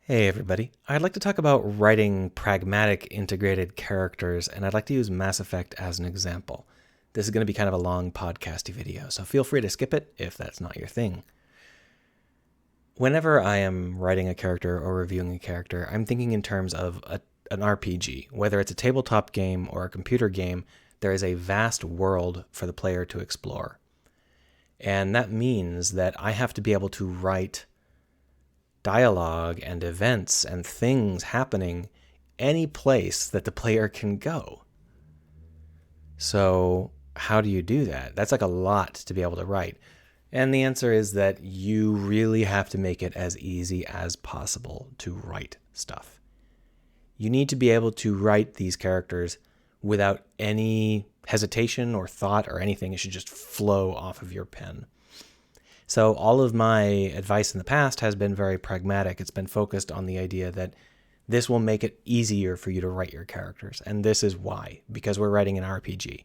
Hey everybody, I'd like to talk about writing pragmatic integrated characters, and I'd like to use Mass Effect as an example. This is going to be kind of a long podcasty video, so feel free to skip it if that's not your thing. Whenever I am writing a character or reviewing a character, I'm thinking in terms of an RPG. Whether it's a tabletop game or a computer game, there is a vast world for the player to explore. And that means that I have to be able to write dialogue and events and things happening any place that the player can go. So how do you do that? That's like a lot to be able to write. And the answer is that you really have to make it as easy as possible to write stuff. You need to be able to write these characters without any hesitation or thought or anything. It should just flow off of your pen. So all of my advice in the past has been very pragmatic. It's been focused on the idea that this will make it easier for you to write your characters. And this is why, because we're writing an RPG.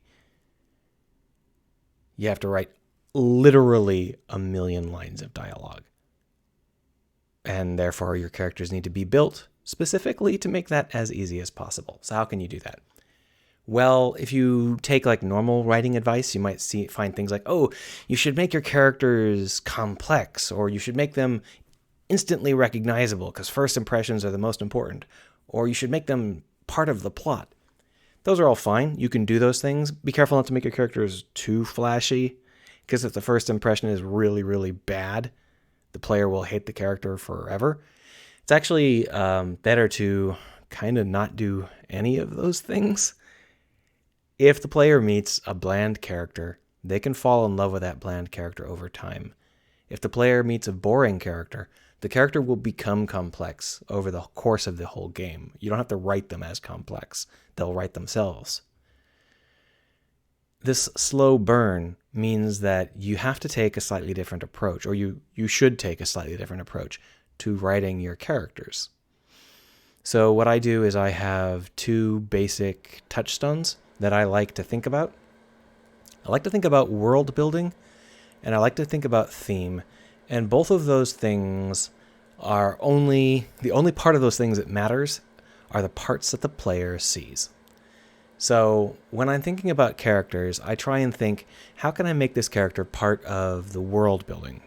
You have to write literally a million lines of dialogue. And therefore your characters need to be built specifically to make that as easy as possible. So how can you do that? Well, if you take like normal writing advice, you might find things like, oh, you should make your characters complex, or you should make them instantly recognizable because first impressions are the most important, or you should make them part of the plot. Those are all fine. You can do those things. Be careful not to make your characters too flashy, because if the first impression is really, really bad, the player will hate the character forever. It's actually better to kind of not do any of those things. If the player meets a bland character, they can fall in love with that bland character over time. If the player meets a boring character, the character will become complex over the course of the whole game. You don't have to write them as complex. They'll write themselves. This slow burn means that you have to take a slightly different approach, or you should take a slightly different approach to writing your characters. So what I do is I have two basic touchstones that I like to think about. I like to think about world building, and I like to think about theme. And both of those things are the only part of those things that matters are the parts that the player sees. So when I'm thinking about characters, I try and think, how can I make this character part of the world building?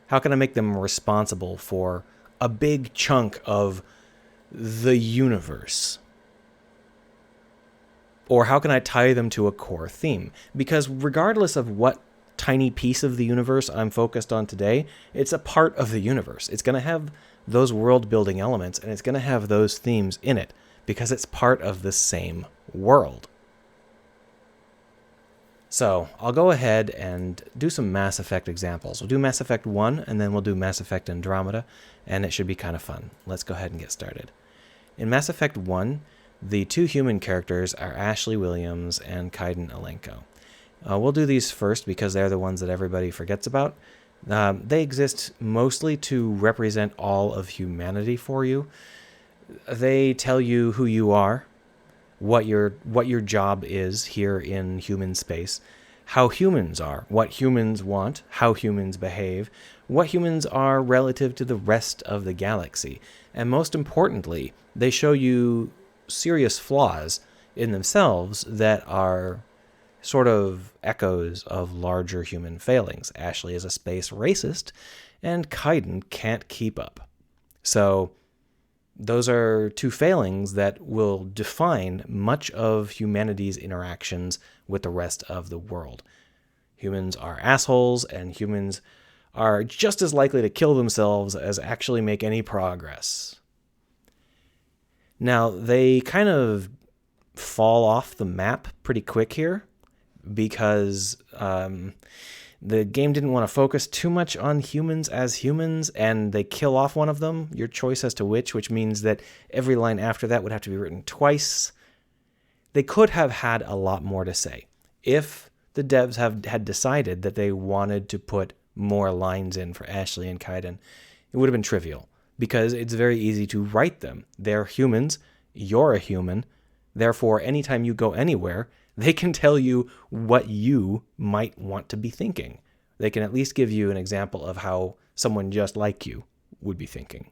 How can I make them responsible for a big chunk of the universe? Or how can I tie them to a core theme? Because regardless of what tiny piece of the universe I'm focused on today, it's a part of the universe. It's going to have those world-building elements, and it's going to have those themes in it, because it's part of the same world. So I'll go ahead and do some Mass Effect examples. We'll do Mass Effect 1, and then we'll do Mass Effect Andromeda, and it should be kind of fun. Let's go ahead and get started. In Mass Effect 1, the two human characters are Ashley Williams and Kaiden Alenko. We'll do these first because they're the ones that everybody forgets about. They exist mostly to represent all of humanity for you. They tell you who you are, what your job is here in human space, how humans are, what humans want, how humans behave, what humans are relative to the rest of the galaxy. And most importantly, they show you serious flaws in themselves that are sort of echoes of larger human failings. Ashley is a space racist, and Kaiden can't keep up. So those are two failings that will define much of humanity's interactions with the rest of the world. Humans are assholes, and humans are just as likely to kill themselves as actually make any progress. Now, they kind of fall off the map pretty quick here because the game didn't want to focus too much on humans as humans, and they kill off one of them, your choice as to which means that every line after that would have to be written twice. They could have had a lot more to say. If the devs had decided that they wanted to put more lines in for Ashley and Kaiden, it would have been trivial, because it's very easy to write them. They're humans, you're a human, therefore anytime you go anywhere, they can tell you what you might want to be thinking. They can at least give you an example of how someone just like you would be thinking.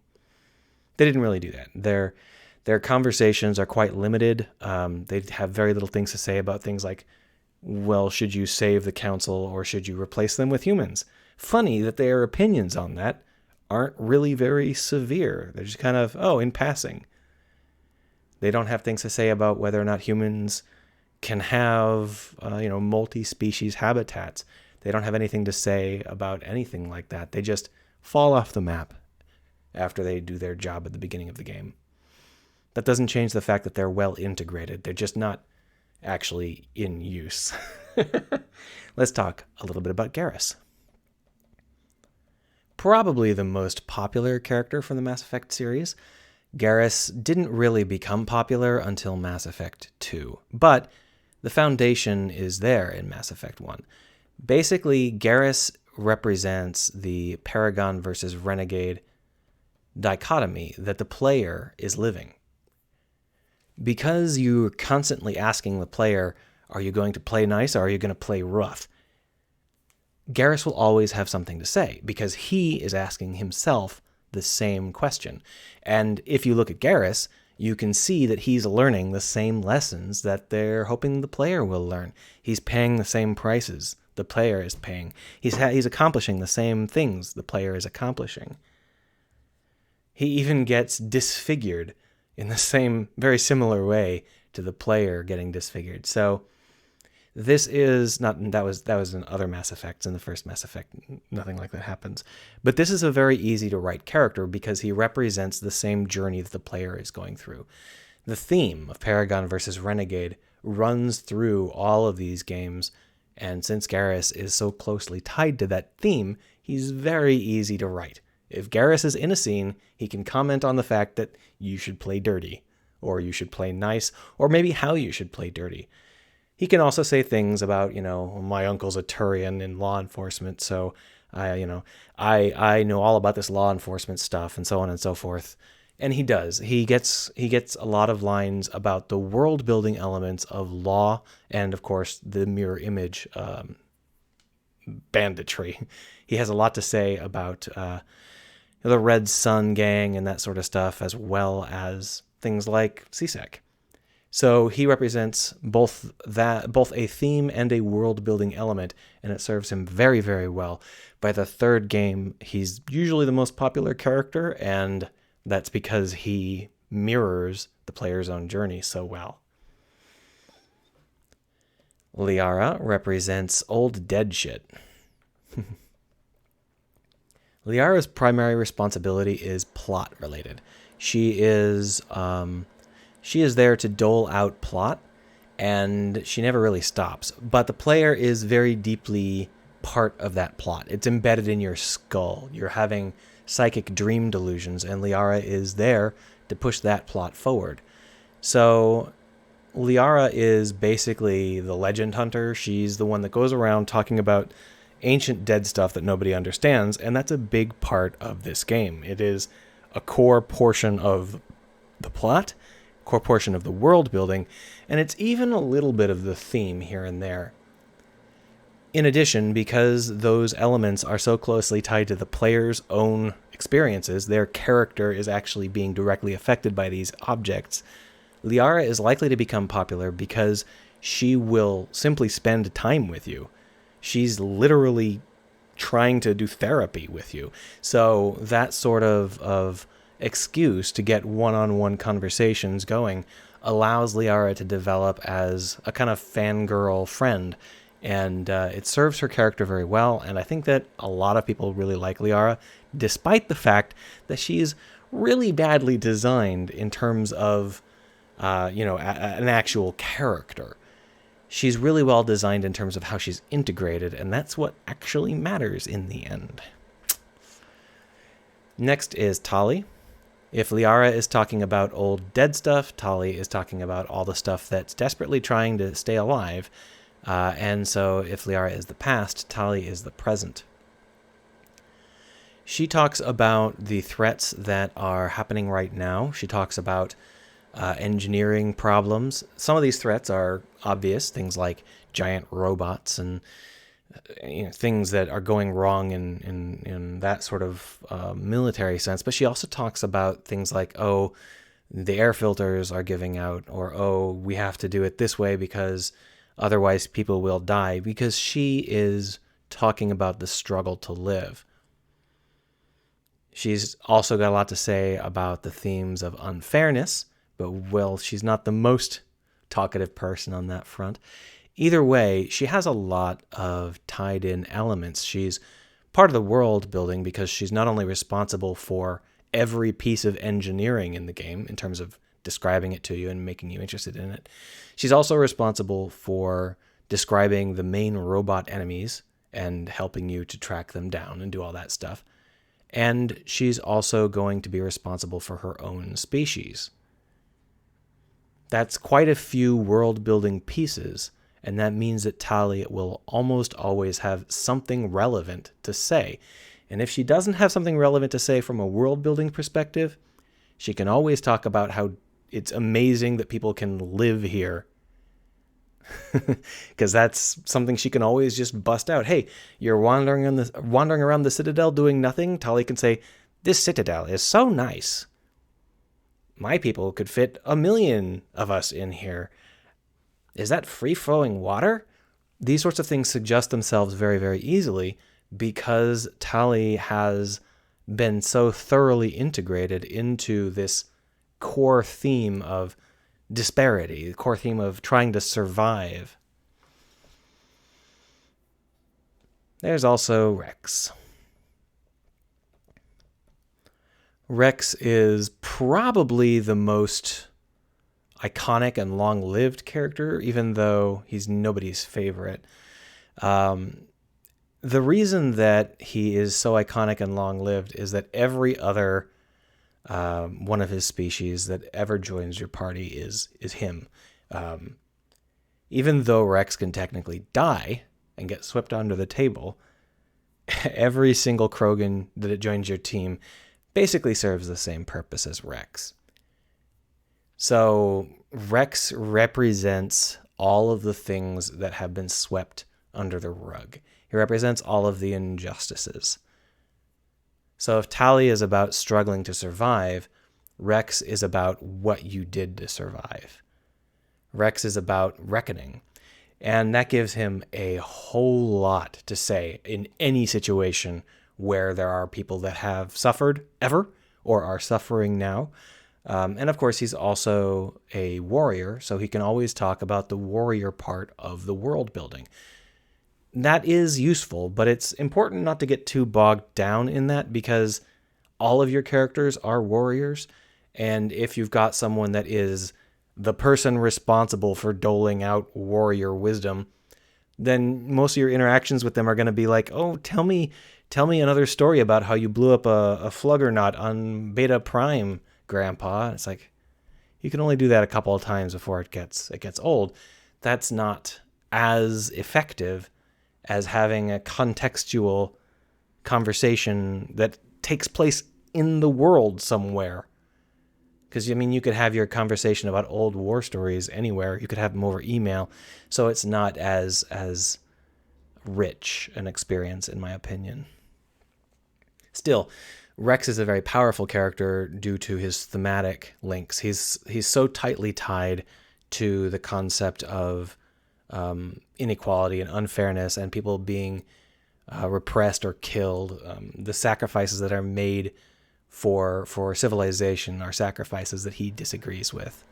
They didn't really do that. Their conversations are quite limited. They have very little things to say about things like, well, should you save the council or should you replace them with humans? Funny that their opinions on that aren't really very severe. They're just kind of, oh, in passing. They don't have things to say about whether or not humans can have, multi-species habitats. They don't have anything to say about anything like that. They just fall off the map after they do their job at the beginning of the game. That doesn't change the fact that they're well integrated. They're just not actually in use. Let's talk a little bit about Garrus. Probably the most popular character from the Mass Effect series. Garrus didn't really become popular until Mass Effect 2, but the foundation is there in Mass Effect 1. Basically, Garrus represents the Paragon versus Renegade dichotomy that the player is living. Because you're constantly asking the player, are you going to play nice or are you going to play rough? Garrus will always have something to say because he is asking himself the same question. And if you look at Garrus, you can see that he's learning the same lessons that they're hoping the player will learn. He's paying the same prices the player is paying. He's accomplishing the same things the player is accomplishing. He even gets disfigured in the same, very similar way to the player getting disfigured. So this is not, that was in other Mass Effects. In the first Mass Effect, nothing like that happens. But this is a very easy to write character because he represents the same journey that the player is going through. The theme of Paragon versus Renegade runs through all of these games, and since Garrus is so closely tied to that theme, he's very easy to write. If Garrus is in a scene, he can comment on the fact that you should play dirty, or you should play nice, or maybe how you should play dirty. He can also say things about, my uncle's a Turian in law enforcement, so I know all about this law enforcement stuff, and so on and so forth. And he does. He gets a lot of lines about the world building elements of law, and of course the mirror image banditry. He has a lot to say about the Red Sun gang and that sort of stuff, as well as things like CSEC. So he represents both a theme and a world-building element, and it serves him very, very well. By the third game, he's usually the most popular character, and that's because he mirrors the player's own journey so well. Liara represents old dead shit. Liara's primary responsibility is plot-related. She is there to dole out plot, and she never really stops. But the player is very deeply part of that plot. It's embedded in your skull. You're having psychic dream delusions, and Liara is there to push that plot forward. So Liara is basically the legend hunter. She's the one that goes around talking about ancient dead stuff that nobody understands, and that's a big part of this game. It is a core portion of the plot, core portion of the world building, and it's even a little bit of the theme here and there. In addition, because those elements are so closely tied to the player's own experiences, their character is actually being directly affected by these objects, Liara is likely to become popular because she will simply spend time with you. She's literally trying to do therapy with you. So that sort of excuse to get one-on-one conversations going allows Liara to develop as a kind of fangirl friend. And it serves her character very well. And I think that a lot of people really like Liara, despite the fact that she's really badly designed in terms of, an actual character. She's really well designed in terms of how she's integrated, and that's what actually matters in the end. Next is Tali. If Liara is talking about old dead stuff, Tali is talking about all the stuff that's desperately trying to stay alive. And so if Liara is the past, Tali is the present. She talks about the threats that are happening right now. She talks about engineering problems. Some of these threats are obvious, things like giant robots and things that are going wrong in that sort of military sense. But she also talks about things like, oh, the air filters are giving out, or, oh, we have to do it this way because otherwise people will die, because she is talking about the struggle to live. She's also got a lot to say about the themes of unfairness, but, well, she's not the most talkative person on that front. Either way, she has a lot of tied in elements. She's part of the world building because she's not only responsible for every piece of engineering in the game in terms of describing it to you and making you interested in it. She's also responsible for describing the main robot enemies and helping you to track them down and do all that stuff. And she's also going to be responsible for her own species. That's quite a few world-building pieces, and that means that Tali will almost always have something relevant to say. And if she doesn't have something relevant to say from a world-building perspective, she can always talk about how it's amazing that people can live here. Because that's something she can always just bust out. Hey, you're wandering around the Citadel doing nothing? Tali can say, this Citadel is so nice. My people could fit 1 million of us in here. Is that free-flowing water? These sorts of things suggest themselves very, very easily because Tali has been so thoroughly integrated into this core theme of disparity, the core theme of trying to survive. There's also Rex. Rex is probably the most iconic and long-lived character, even though he's nobody's favorite. The reason that he is so iconic and long-lived is that every other one of his species that ever joins your party is him. Even though Rex can technically die and get swept under the table, every single Krogan that joins your team basically serves the same purpose as Rex. So Rex represents all of the things that have been swept under the rug. He represents all of the injustices. So if Tali is about struggling to survive, Rex is about what you did to survive. Rex is about reckoning. And that gives him a whole lot to say in any situation where there are people that have suffered ever or are suffering now. And of course, he's also a warrior, so he can always talk about the warrior part of the world building. That is useful, but it's important not to get too bogged down in that because all of your characters are warriors. And if you've got someone that is the person responsible for doling out warrior wisdom, then most of your interactions with them are going to be like, oh, tell me another story about how you blew up a Fluggernaut on Beta Prime, Grandpa. It's like, you can only do that a couple of times before it gets old. That's not as effective as having a contextual conversation that takes place in the world somewhere. Because, I mean, you could have your conversation about old war stories anywhere. You could have them over email. So it's not as rich an experience, in my opinion. Still, Rex is a very powerful character due to his thematic links. He's so tightly tied to the concept of inequality and unfairness and people being repressed or killed. The sacrifices that are made for civilization are sacrifices that he disagrees with.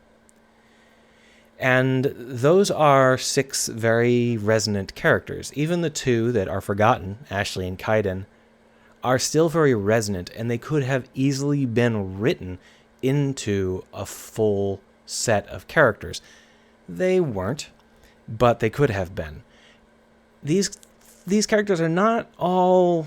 And those are 6 very resonant characters. Even the 2 that are forgotten, Ashley and Kaiden, are still very resonant, and they could have easily been written into a full set of characters. They weren't, but they could have been. These characters are not all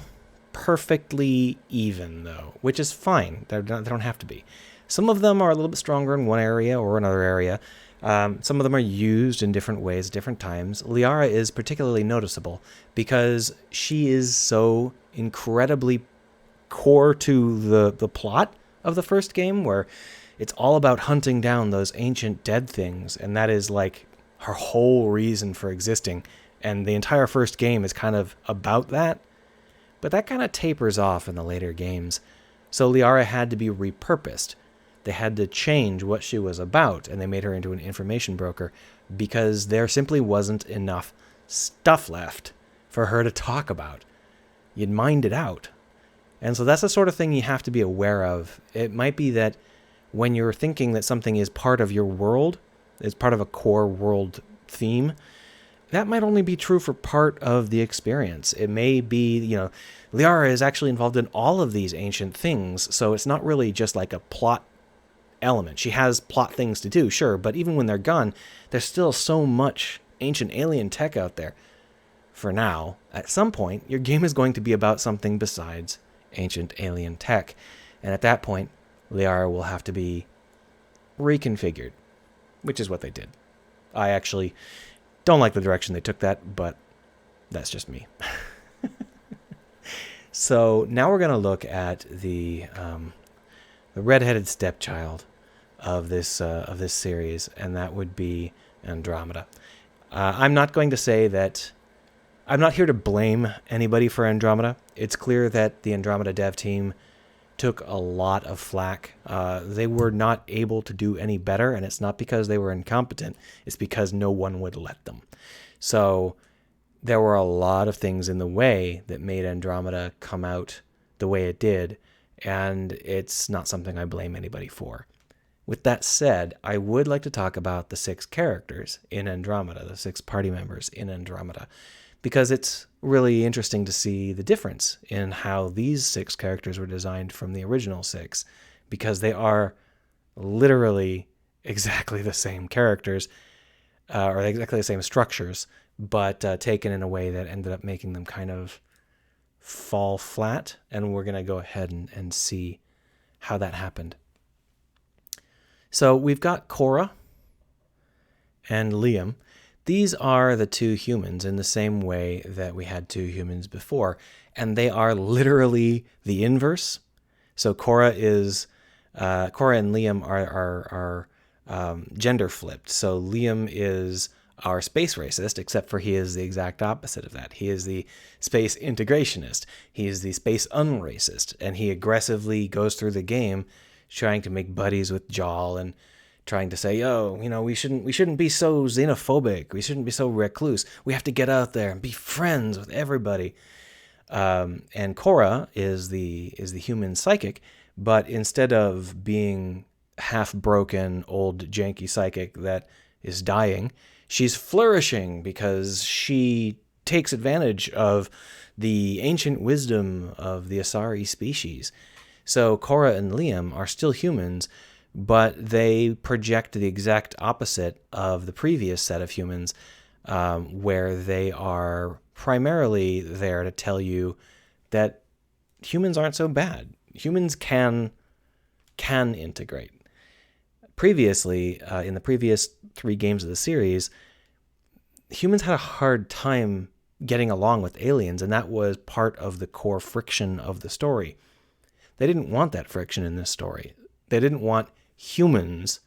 perfectly even, though, which is fine. They don't have to be. Some of them are a little bit stronger in one area or another area. Some of them are used in different ways at different times. Liara is particularly noticeable because she is so incredibly core to the plot of the first game, where it's all about hunting down those ancient dead things, and that is like her whole reason for existing. And the entire first game is kind of about that. But that kind of tapers off in the later games. So Liara had to be repurposed. They had to change what she was about, and they made her into an information broker because there simply wasn't enough stuff left for her to talk about. You'd mined it out. And so that's the sort of thing you have to be aware of. It might be that when you're thinking that something is part of your world, is part of a core world theme, that might only be true for part of the experience. It may be, Liara is actually involved in all of these ancient things, so it's not really just like a plot element. She has plot things to do, sure, but even when they're gone, there's still so much ancient alien tech out there. For now, at some point, your game is going to be about something besides ancient alien tech, and at that point, Liara will have to be reconfigured, which is what they did. I actually don't like the direction they took that, but that's just me. So now we're going to look at the redheaded stepchild of this series, and that would be Andromeda. I'm not going to say that I'm not here to blame anybody for Andromeda. It's clear that the Andromeda dev team took a lot of flack. They were not able to do any better, and it's not because they were incompetent. It's because no one would let them. So there were a lot of things in the way that made Andromeda come out the way it did, and it's not something I blame anybody for. With that said, I would like to talk about the 6 characters in Andromeda, the 6 party members in Andromeda, because it's really interesting to see the difference in how these 6 characters were designed from the original 6, because they are literally exactly the same characters, or exactly the same structures, but taken in a way that ended up making them kind of fall flat, and we're going to go ahead and see how that happened. So we've got Cora and Liam. These are the 2 humans in the same way that we had 2 humans before, and they are literally the inverse. So Cora and Liam are gender flipped. So Liam is our space racist, except for he is the exact opposite of that. He is the space integrationist. He is the space unracist, and he aggressively goes through the game trying to make buddies with Jal and trying to say, we shouldn't be so xenophobic. We shouldn't be so recluse. We have to get out there and be friends with everybody. And Cora is the human psychic, but instead of being half-broken, old, janky psychic that is dying, she's flourishing because she takes advantage of the ancient wisdom of the Asari species. So Cora and Liam are still humans, but they project the exact opposite of the previous set of humans, where they are primarily there to tell you that humans aren't so bad. Humans can integrate. Previously, in the previous 3 games of the series, humans had a hard time getting along with aliens, and that was part of the core friction of the story. They didn't want that friction in this story. They didn't want humans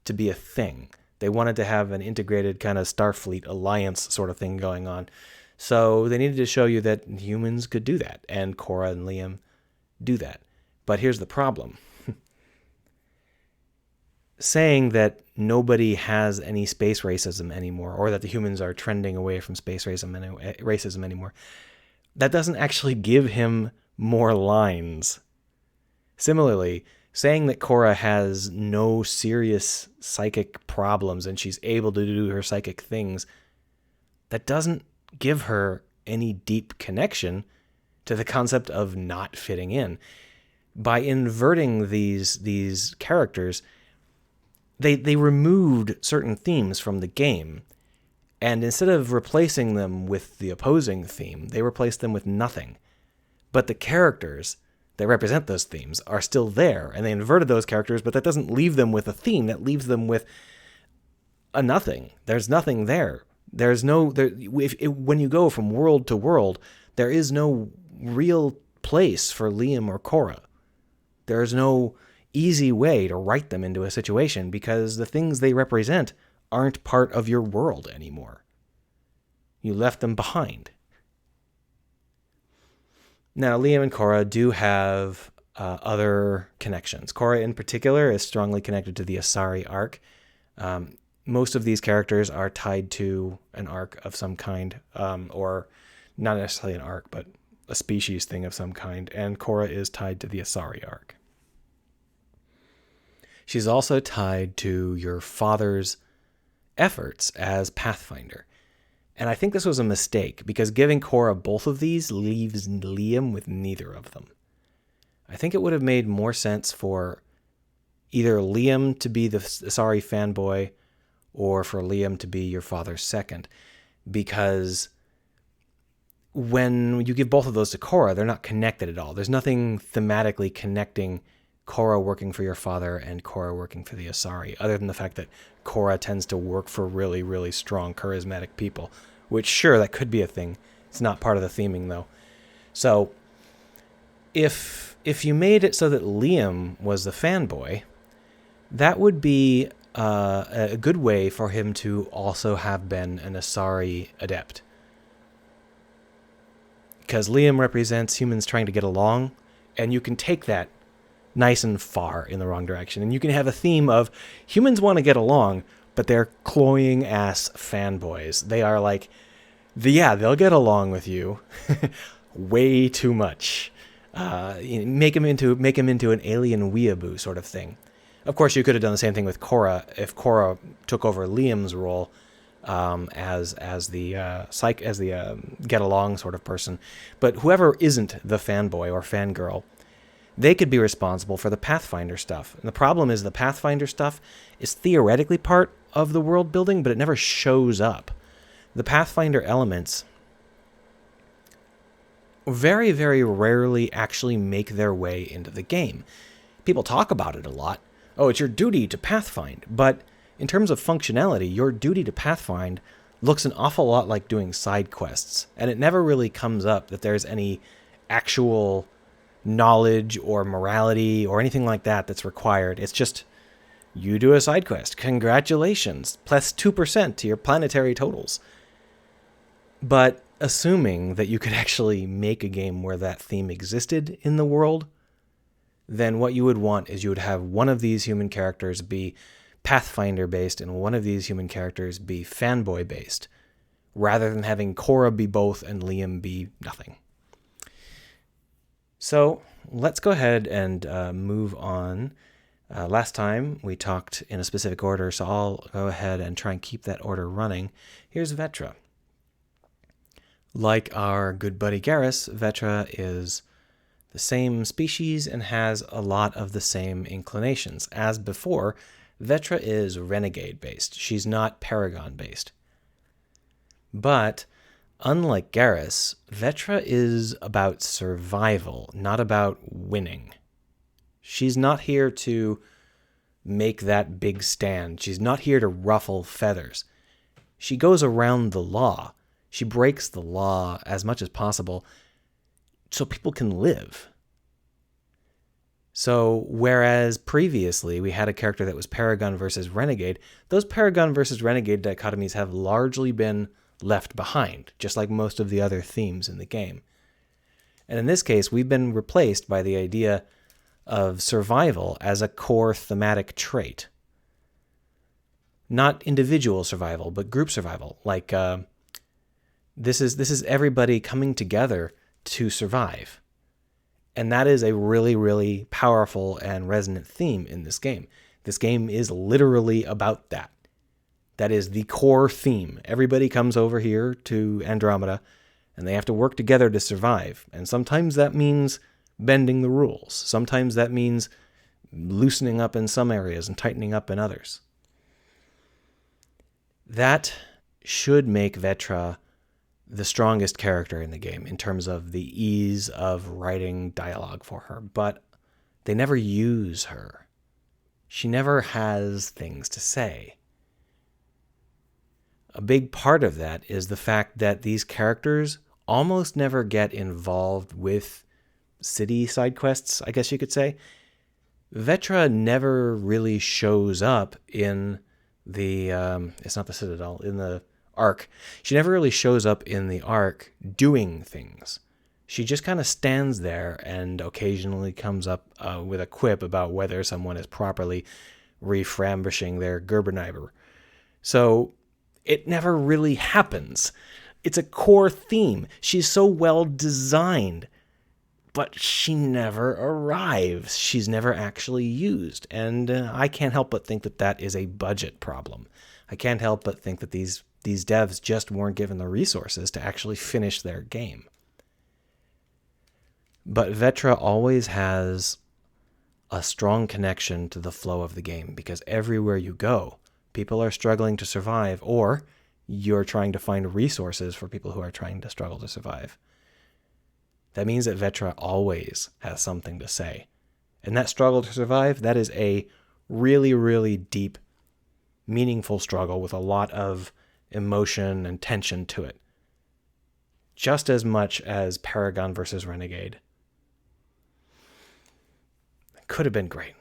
to be a thing. They wanted to have an integrated kind of Starfleet alliance sort of thing going on. So they needed to show you that humans could do that, and Cora and Liam do that. But here's the problem. Saying that nobody has any space racism anymore, or that the humans are trending away from space racism anymore, that doesn't actually give him more lines. Similarly, saying that Cora has no serious psychic problems and she's able to do her psychic things, that doesn't give her any deep connection to the concept of not fitting in. By inverting these characters, they removed certain themes from the game, and instead of replacing them with the opposing theme, they replaced them with nothing. But the characters that represent those themes are still there, and they inverted those characters, but that doesn't leave them with a theme. That leaves them with a nothing. There's nothing there. When you go from world to world, there is no real place for Liam or Cora. There's no easy way to write them into a situation because the things they represent aren't part of your world anymore. You left them behind. Now, Liam and Korra do have other connections. Korra in particular is strongly connected to the Asari arc. Most of these characters are tied to an arc of some kind, or not necessarily an arc, but a species thing of some kind, and Korra is tied to the Asari arc. She's also tied to your father's efforts as Pathfinder. And I think this was a mistake, because giving Korra both of these leaves Liam with neither of them. I think it would have made more sense for either Liam to be the Asari fanboy or for Liam to be your father's second, because when you give both of those to Korra, they're not connected at all. There's nothing thematically connecting Korra working for your father and Korra working for the Asari, other than the fact that Korra tends to work for really, really strong, charismatic people, which, sure, that could be a thing. It's not part of the theming, though. So if you made it so that Liam was the fanboy, that would be a good way for him to also have been an Asari adept. Because Liam represents humans trying to get along, and you can take that nice and far in the wrong direction. And you can have a theme of humans want to get along, but they're cloying ass fanboys. They are like, they'll get along with you way too much. Make him into an alien weeaboo sort of thing. Of course, you could have done the same thing with Korra if Korra took over Liam's role as the get along sort of person. But whoever isn't the fanboy or fangirl, they could be responsible for the Pathfinder stuff. And the problem is the Pathfinder stuff is theoretically part of the world building, but it never shows up. The Pathfinder elements very, very rarely actually make their way into the game. People talk about it a lot. Oh, it's your duty to pathfind. But in terms of functionality, your duty to pathfind looks an awful lot like doing side quests. And it never really comes up that there's any actual knowledge or morality or anything like that that's required. It's just, you do a side quest. Congratulations. Plus 2% to your planetary totals. But assuming that you could actually make a game where that theme existed in the world, then what you would want is you would have one of these human characters be Pathfinder-based and one of these human characters be fanboy-based, rather than having Korra be both and Liam be nothing. So let's go ahead and move on. Last time we talked in a specific order, so I'll go ahead and try and keep that order running. Here's Vetra. Like our good buddy Garrus, Vetra is the same species and has a lot of the same inclinations. As before, Vetra is renegade-based. She's not Paragon-based. But unlike Garrus, Vetra is about survival, not about winning. She's not here to make that big stand. She's not here to ruffle feathers. She goes around the law. She breaks the law as much as possible so people can live. So whereas previously we had a character that was Paragon versus Renegade, those Paragon versus Renegade dichotomies have largely been left behind, just like most of the other themes in the game. And in this case, we've been replaced by the idea of survival as a core thematic trait. Not individual survival, but group survival. Like, this is everybody coming together to survive. And that is a really, really powerful and resonant theme in this game. This game is literally about that. That is the core theme. Everybody comes over here to Andromeda, and they have to work together to survive. And sometimes that means bending the rules. Sometimes that means loosening up in some areas and tightening up in others. That should make Vetra the strongest character in the game in terms of the ease of writing dialogue for her, but they never use her. She never has things to say. A big part of that is the fact that these characters almost never get involved with city side quests, I guess you could say. Vetra never really shows up in the, it's not the Citadel, in the arc, she never really shows up in the arc doing things. She just kind of stands there and occasionally comes up with a quip about whether someone is properly reframbishing their Gerberniber. So it never really happens. It's a core theme. She's so well designed, but she never arrives. She's never actually used. And I can't help but think that that is a budget problem. I can't help but think that these devs just weren't given the resources to actually finish their game. But Vetra always has a strong connection to the flow of the game, because everywhere you go, people are struggling to survive, or you're trying to find resources for people who are trying to struggle to survive. That means that Vetra always has something to say. And that struggle to survive, that is a really, really deep, meaningful struggle with a lot of emotion and tension to it. Just as much as Paragon versus Renegade. Could have been great.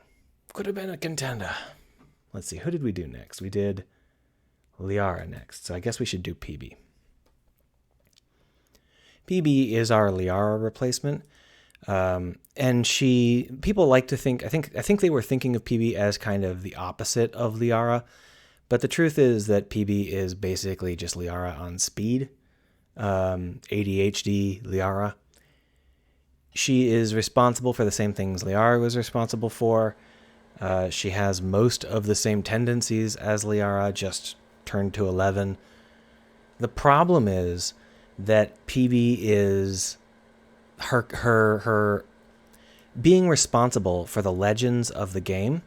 Could have been a contender. Let's see, who did we do next? We did Liara next, so I guess we should do PB. PB is our Liara replacement, and people like to think, I think they were thinking of PB as kind of the opposite of Liara, but the truth is that PB is basically just Liara on speed, ADHD Liara. She is responsible for the same things Liara was responsible for. She has most of the same tendencies as Liara, just turned to 11. The problem is that PB is her being responsible for the legends of the game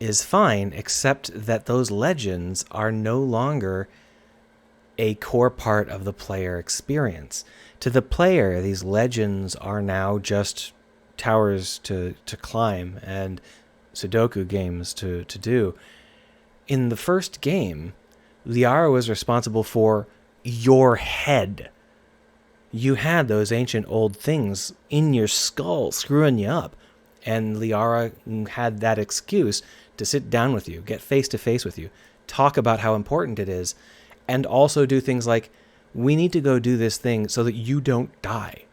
is fine, except that those legends are no longer a core part of the player experience. To the player, these legends are now just towers to climb and Sudoku games to do. In the first game, Liara was responsible for your head. You had those ancient old things in your skull screwing you up, and Liara had that excuse to sit down with you, get face to face with you, talk about how important it is, and also do things like, we need to go do this thing so that you don't die.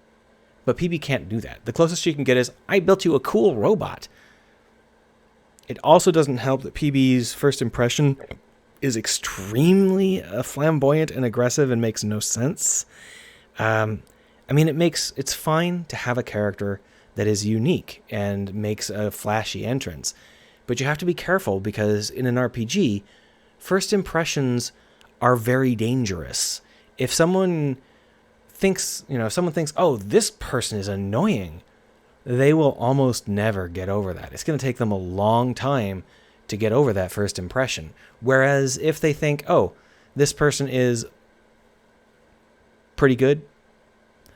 But PB can't do that. The closest she can get is, I built you a cool robot. It also doesn't help that PB's first impression is extremely flamboyant and aggressive and makes no sense. It's fine to have a character that is unique and makes a flashy entrance. But you have to be careful, because in an RPG, first impressions are very dangerous. If someone thinks, oh, this person is annoying, they will almost never get over that. It's going to take them a long time to get over that first impression. Whereas if they think, oh, this person is pretty good,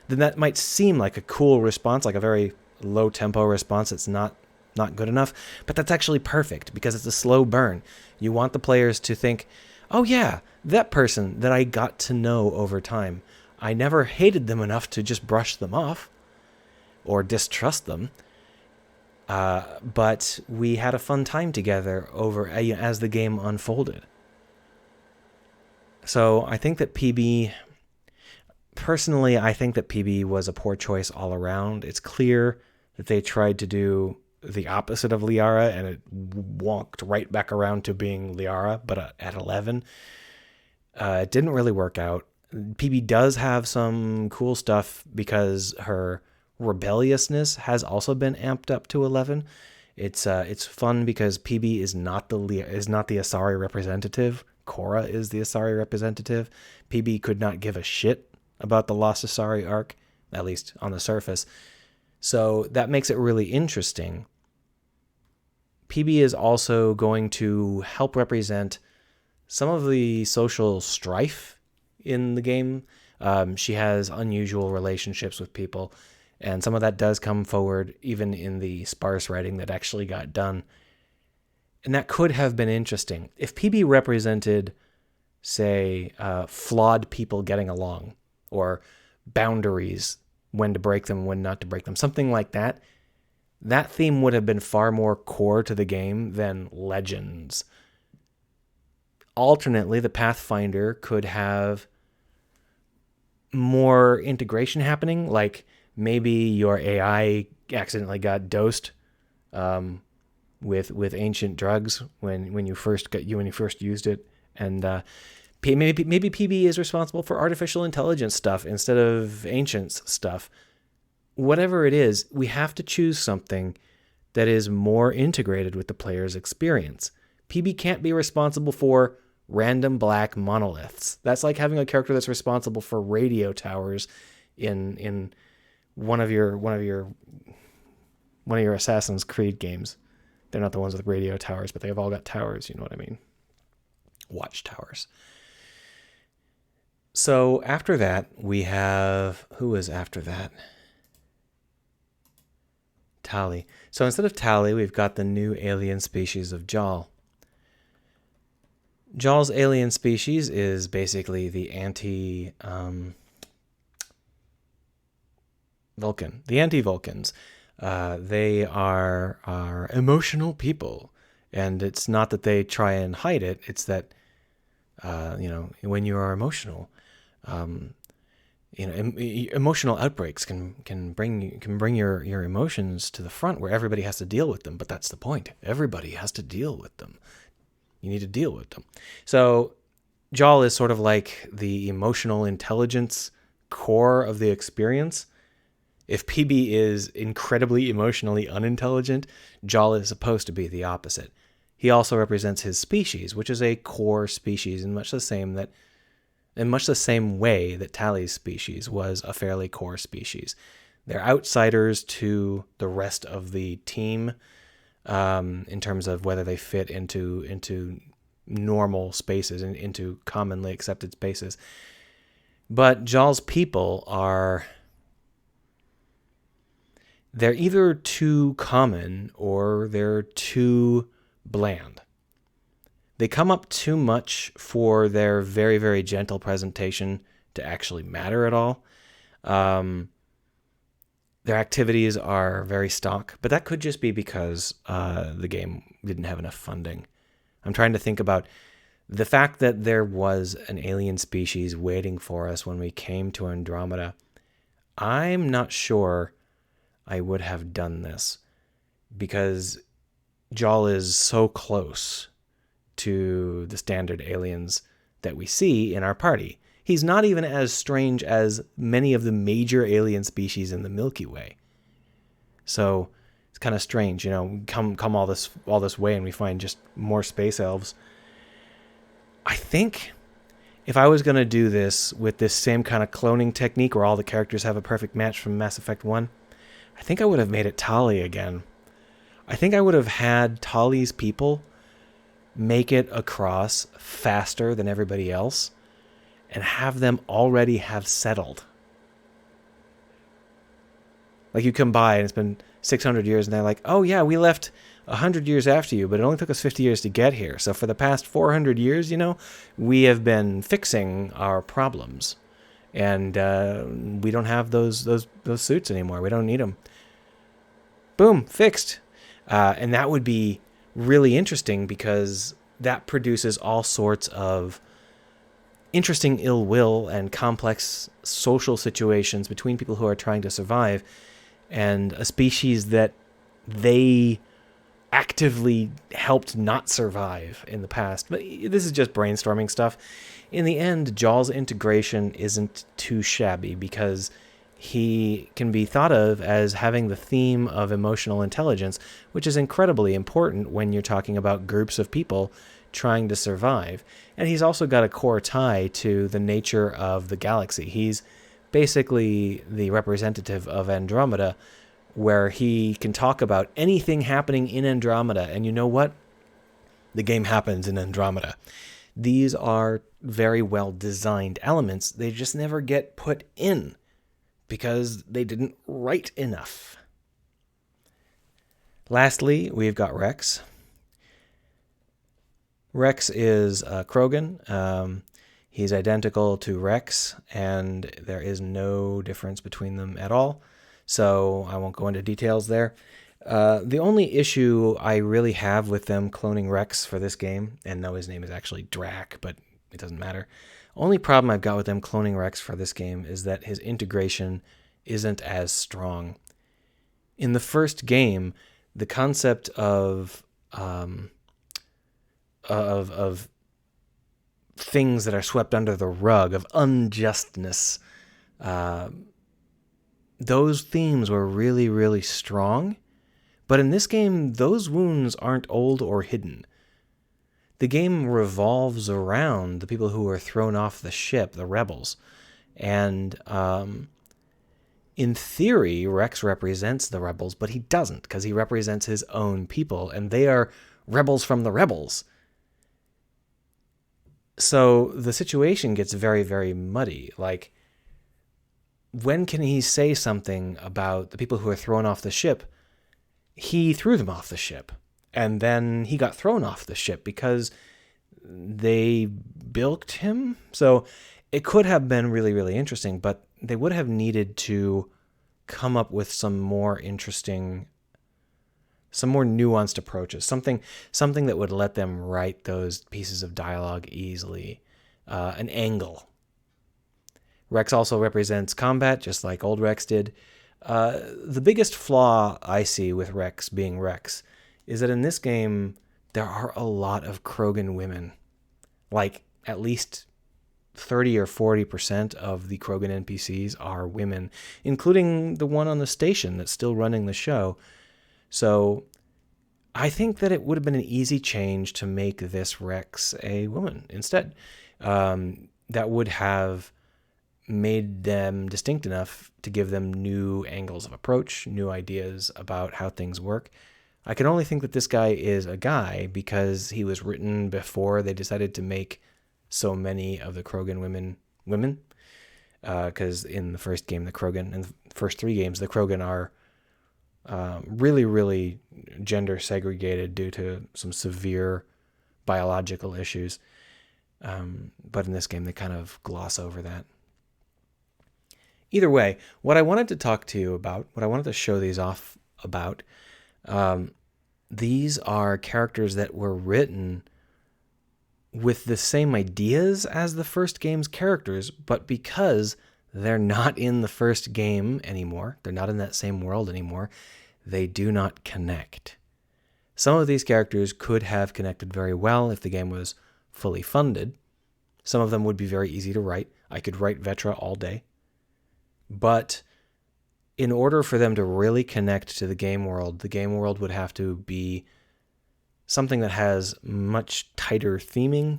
then that might seem like a cool response, like a very low tempo response that's not good enough. But that's actually perfect, because it's a slow burn. You want the players to think, oh yeah, that person that I got to know over time, I never hated them enough to just brush them off or distrust them. But we had a fun time together as the game unfolded. So I think that PB was a poor choice all around. It's clear that they tried to do the opposite of Liara, and it walked right back around to being Liara, but at 11. It didn't really work out. PB does have some cool stuff because her rebelliousness has also been amped up to 11. It's fun because PB is not the Asari representative. Korra is the Asari representative. PB could not give a shit about the Lost Asari arc, at least on the surface. So that makes it really interesting. PB is also going to help represent some of the social strife in the game. She has unusual relationships with people, and some of that does come forward even in the sparse writing that actually got done. And that could have been interesting. If PB represented, say, flawed people getting along, or boundaries, when to break them, when not to break them, something like that, that theme would have been far more core to the game than legends. alternately, the Pathfinder could have more integration happening, like maybe your AI accidentally got dosed with ancient drugs when you first used it, and maybe PB is responsible for artificial intelligence stuff instead of ancients stuff. Whatever it is, we have to choose something that is more integrated with the player's experience. PB can't be responsible for random black monoliths. That's like having a character that's responsible for radio towers in one of your Assassin's Creed games. They're not the ones with radio towers, but they've all got towers, you know what I mean? Watchtowers. So after that, we have... Who is after that? Tali. So instead of Tali, we've got the new alien species of Jal. Jal's alien species is basically the anti-Vulcan. The anti-Vulcans. They are emotional people. And it's not that they try and hide it. It's that, when you are emotional, emotional outbreaks can bring your emotions to the front where everybody has to deal with them. But that's the point. Everybody has to deal with them. You need to deal with them. So Jal is sort of like the emotional intelligence core of the experience. If PB is incredibly emotionally unintelligent, Jal is supposed to be the opposite. He also represents his species, which is a core species in much the same way that Tali's species was a fairly core species. They're outsiders to the rest of the team in terms of whether they fit into normal spaces and into commonly accepted spaces. But Jal's people they're either too common or they're too bland. They come up too much for their very, very gentle presentation to actually matter at all. Their activities are very stock, but that could just be because the game didn't have enough funding. I'm trying to think about the fact that there was an alien species waiting for us when we came to Andromeda. I'm not sure I would have done this because Jal is so close to the standard aliens that we see in our party. He's not even as strange as many of the major alien species in the Milky Way. So it's kind of strange, come all this way and we find just more space elves. I think if I was going to do this with this same kind of cloning technique where all the characters have a perfect match from Mass Effect 1, I think I would have made it Tali again. I think I would have had Tali's people make it across faster than everybody else and have them already have settled. Like you come by and it's been 600 years and they're like, oh yeah, we left 100 years after you, but it only took us 50 years to get here. So for the past 400 years, we have been fixing our problems. And we don't have those suits anymore. We don't need them. Boom, fixed. And that would be really interesting because that produces all sorts of interesting ill will and complex social situations between people who are trying to survive and a species that they actively helped not survive in the past. But this is just brainstorming stuff. In the end, Jal's integration isn't too shabby because he can be thought of as having the theme of emotional intelligence, which is incredibly important when you're talking about groups of people trying to survive. And he's also got a core tie to the nature of the galaxy. He's basically the representative of Andromeda, where he can talk about anything happening in Andromeda. And you know what? The game happens in Andromeda. These are very well designed elements. They just never get put in because they didn't write enough. Lastly, we've got Rex. Rex is Krogan. He's identical to Rex, and there is no difference between them at all. So I won't go into details there. The only issue I really have with them cloning Rex for this game, and no, his name is actually Drac, but it doesn't matter. Only problem I've got with them cloning Rex for this game is that his integration isn't as strong. In the first game, the concept of things that are swept under the rug, of unjustness, those themes were really, really strong. But in this game, those wounds aren't old or hidden. The game revolves around the people who are thrown off the ship, the rebels. And in theory, Rex represents the rebels, but he doesn't, because he represents his own people, and they are rebels from the rebels. So the situation gets very, very muddy. Like, when can he say something about the people who are thrown off the ship? He threw them off the ship, and then he got thrown off the ship because they bilked him. So it could have been really, really interesting, but they would have needed to come up with some more interesting, some more nuanced approaches, something that would let them write those pieces of dialogue easily, an angle. Rex also represents combat, just like old Rex did. The biggest flaw I see with Rex being Rex is that in this game, there are a lot of Krogan women. Like, at least 30 or 40% of the Krogan NPCs are women, including the one on the station that's still running the show. So I think that it would have been an easy change to make this Rex a woman instead. That would have made them distinct enough to give them new angles of approach, new ideas about how things work. I can only think that this guy is a guy because he was written before they decided to make so many of the Krogan women. Because in the first game, in the first 3 games, the Krogan are really, really gender segregated due to some severe biological issues. But in this game, they kind of gloss over that. Either way, what I wanted to talk to you about, what I wanted to show these off about, these are characters that were written with the same ideas as the first game's characters, but because they're not in the first game anymore, they're not in that same world anymore, they do not connect. Some of these characters could have connected very well if the game was fully funded. Some of them would be very easy to write. I could write Vetra all day. But in order for them to really connect to the game world would have to be something that has much tighter theming,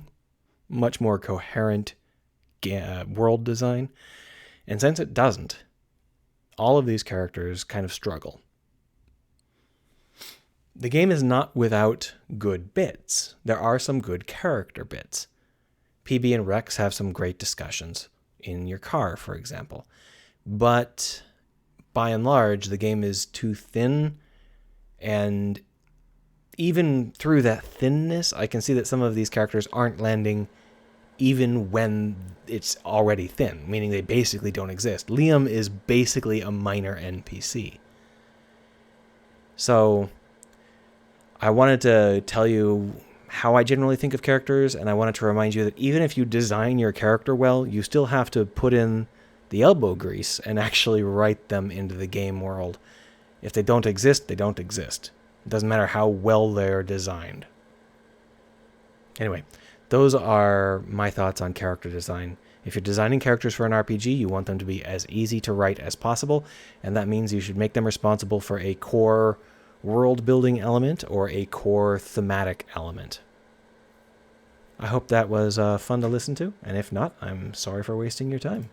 much more coherent world design. And since it doesn't, all of these characters kind of struggle. The game is not without good bits. There are some good character bits. PB and Rex have some great discussions in your car, for example. But by and large, the game is too thin, and even through that thinness, I can see that some of these characters aren't landing even when it's already thin, meaning they basically don't exist. Liam is basically a minor NPC. So I wanted to tell you how I generally think of characters, and I wanted to remind you that even if you design your character well, you still have to put in the elbow grease and actually write them into the game world. If they don't exist, they don't exist. It doesn't matter how well they're designed. Anyway, those are my thoughts on character design. If you're designing characters for an RPG, you want them to be as easy to write as possible, and that means you should make them responsible for a core world-building element or a core thematic element. I hope that was fun to listen to, and if not, I'm sorry for wasting your time.